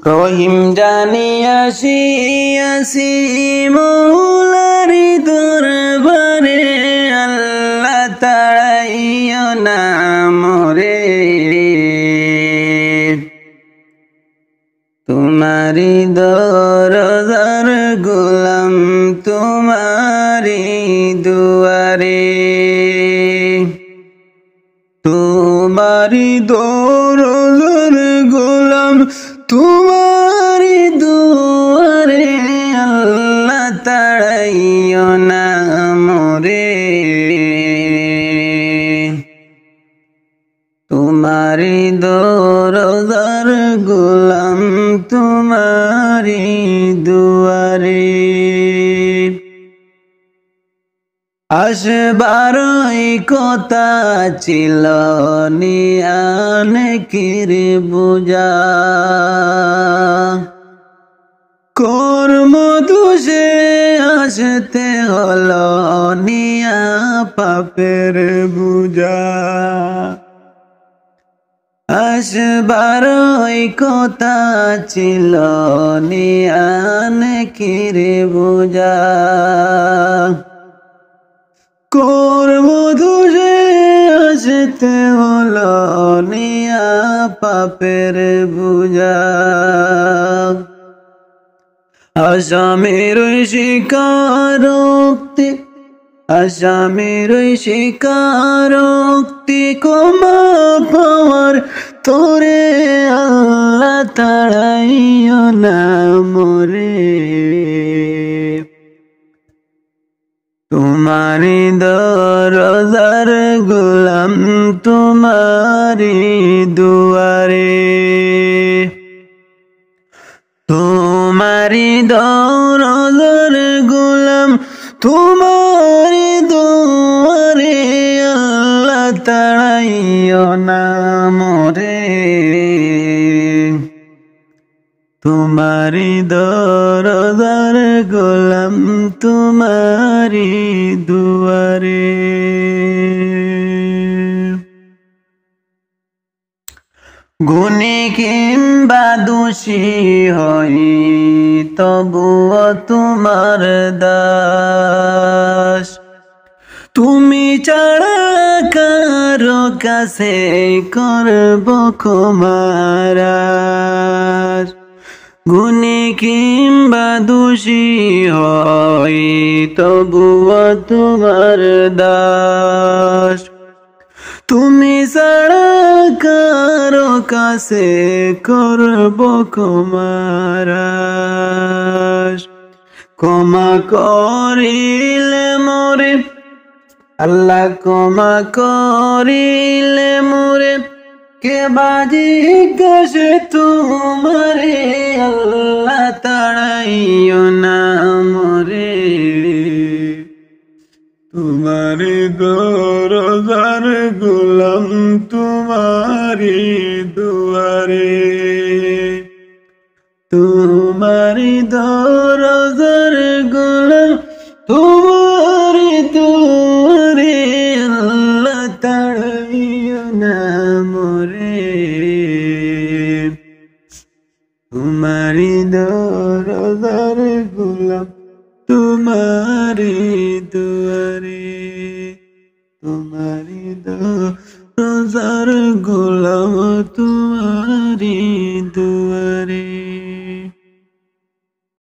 রহিম জানি আসি আসি মৌলারি দরবারে, আল্লাহ তাড়াইও না মোরে। তোমারি দরজার গোলাম তোমারি দুয়ারে, তোমারি দরজার গোলাম তোমারি দুয়ারে, আল্লাহ তাড়াইও না মোরে। তোমারি দরজার গোলাম তোমারি দুয়ারে। আসবারই কথা ছিল নিয়ান কির বুঝা, কর্ম দোষে আসতে হলো নিয়া পাপের বুঝা। আসবারই কথা ছিল নিয়ান কির বুঝা, কর্ম দোষে আসতে হলো নিয়া পাপের বুঝা। আসামের স্বীকারোক্তি, আসামের স্বীকারোক্তি ক্ষমা পাওয়ার তোরে, আল্লাহ তাড়াইও না মোরে। তোমারি দরজার গোলাম তোমারি দুয়ারে, তোমারি দরজার গোলাম তোমারি দুয়ারে, আল্লাহ তাড়াইও না মোরে। তোমারি দরজার গোলাম তোমারি দুয়ারে। গুণী কিংবা দোষী হই তবুও তোমার দাস, তুমি ছাড়া কারো কাছে করব ক্ষমার। গুণী কিংবা দোষী হই তবুও তোমার দাস, তুমি ছাড়া কারো কাছে করব ক্ষমার। ক্ষমা করিলে মোরে আল্লাহ, ক্ষমা করিলে মোরে কে বাজি গেছে তোমারে, আল্লাহ তাড়াইও না মোরে। তোমারি দরজার গোলাম তোমারি দুয়ারে, তোমারি দরজার গোলাম তোমারি দুয়ারে, আল্লাহ তাড়াইও না মোরে। তোমারি দরজার গোলাম তোমারি দুয়ারে, তোমারি দরজার গোলাম তোমারি দুয়ারে।